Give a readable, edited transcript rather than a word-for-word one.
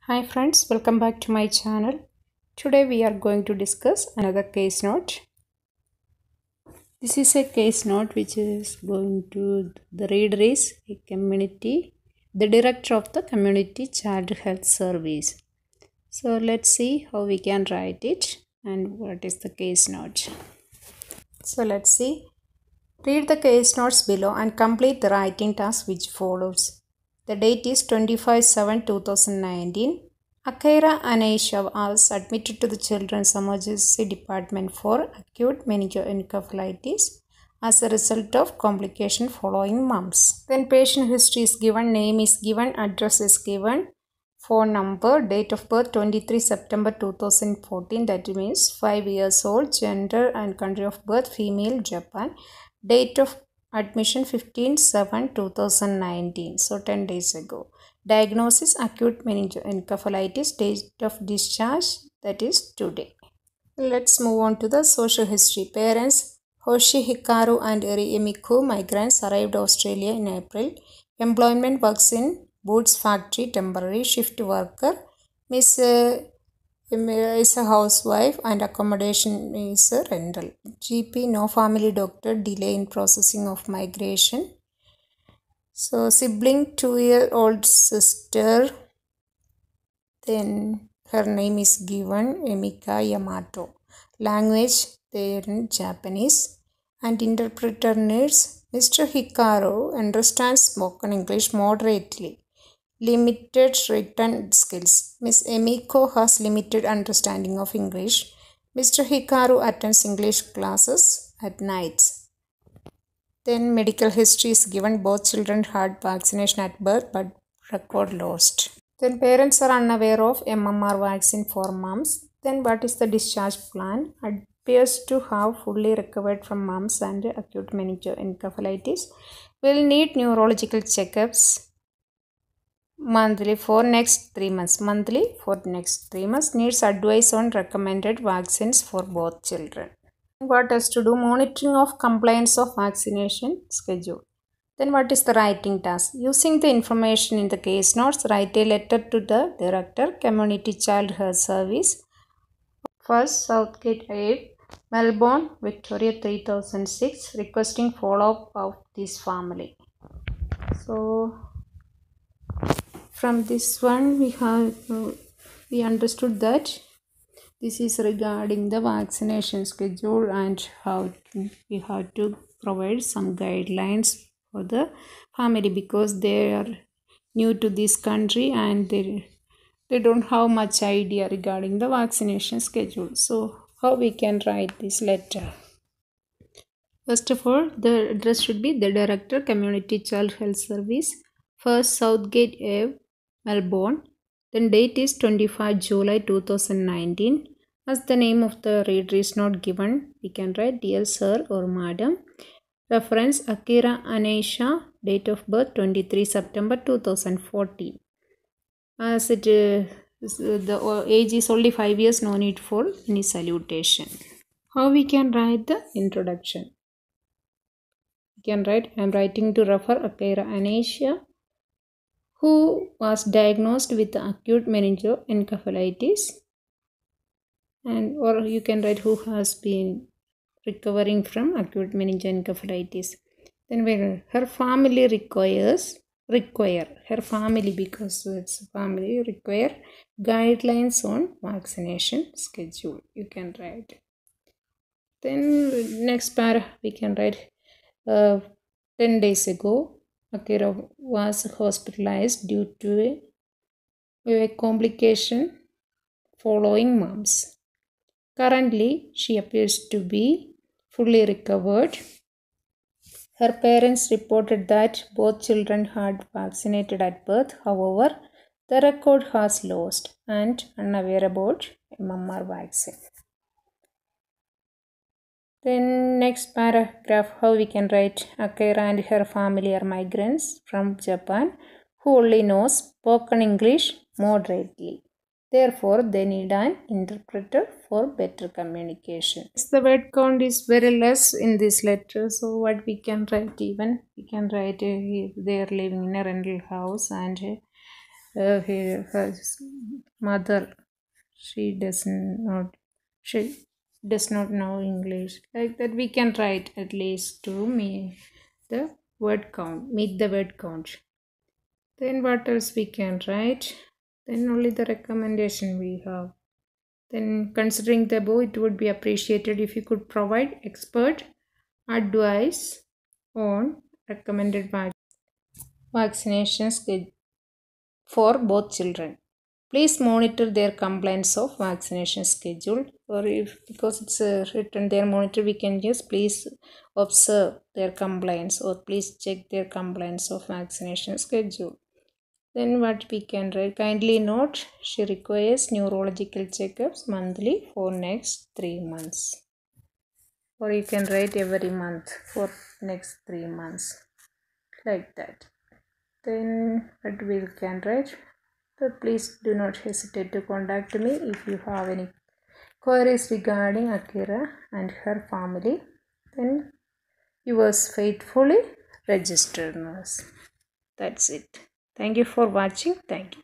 Hi friends, welcome back to my channel. Today we are going to discuss another case note. This is a case note which is going to the reader is a community, the director of the Community Child Health Service. So let's see how we can write it and what is the case note. So let's see. Read the case notes below and complete the writing task which follows. The date is 25/7/2019. Akaira Anaisha was admitted to the Children's Emergency Department for acute meningoencephalitis as a result of complication following mumps. Then patient history is given, name is given, address is given, phone number, date of birth 23 September 2014, that means 5 years old, gender and country of birth female, Japan, date of admission 15/7/2019, so 10 days ago. Diagnosis acute meningoencephalitis, date of discharge, that is today. Let's move on to the social history. Parents Hoshi Hikaru and Eri Emiko, migrants, arrived Australia in April. Employment works in boots factory, temporary shift worker. Miss is a housewife and accommodation is a rental. GP, no family doctor, delay in processing of migration. So sibling, 2-year-old sister, then her name is given, Emika Yamato. Language, they are in Japanese. And interpreter needs, Mr. Hikaru understands spoken English moderately. Limited written skills. Miss Emiko has limited understanding of English. Mr. Hikaru attends English classes at nights. Then medical history is given. Both children had vaccination at birth but record lost. Then parents are unaware of MMR vaccine for mumps. Then what is the discharge plan? Appears to have fully recovered from mumps and acute meningoencephalitis. Will need neurological checkups monthly for next 3 months. Needs advice on recommended vaccines for both children. What has to do? Monitoring of compliance of vaccination schedule. Then what is the writing task? Using the information in the case notes, write a letter to the director, Community Child Health Service, First Southgate Ave, Melbourne, Victoria 3006, requesting follow-up of this family. So from this one we understood that this is regarding the vaccination schedule and how we have to provide some guidelines for the family because they are new to this country and they don't have much idea regarding the vaccination schedule. So how we can write this letter? First of all, the address should be the Director, Community Child Health Service, First Southgate Ave, Melbourne. Then date is 25 July 2019. As the name of the reader is not given, we can write Dear Sir or Madam. Reference Akira Anaisha, date of birth 23 September 2014. As the age is only 5 years, no need for any salutation. How we can write the introduction? We can write, I am writing to refer Akira Anaisha, who was diagnosed with acute meningoencephalitis, and or you can write who has been recovering from acute meningoencephalitis. Then her family require her family, because it's family, require guidelines on vaccination schedule. You can write. Then next paragraph we can write 10 days ago Akira was hospitalized due to a complication following mumps. Currently, she appears to be fully recovered. Her parents reported that both children had vaccinated at birth. However, the record has lost and unaware about MMR vaccine. Then next paragraph, how we can write, Akira and her family are migrants from Japan who only know spoken English moderately. Therefore, they need an interpreter for better communication. The word count is very less in this letter. So what we can write, even we can write they are living in a rental house and her mother, she does not know English. Like that, we can write at least to meet the word count. Then what else we can write? Then only the recommendation we have. Then considering the above, it would be appreciated if you could provide expert advice on recommended vaccinations for both children. Please monitor their compliance of vaccination schedule, or if because it's written there monitor, we can just please observe their compliance or please check their compliance of vaccination schedule. Then what we can write, kindly note she requires neurological checkups monthly for next 3 months, or you can write every month for next 3 months, like that. Then what we can write, so please do not hesitate to contact me if you have any queries regarding Akira and her family. Then yours faithfully, registered nurse. That's it. Thank you for watching. Thank you.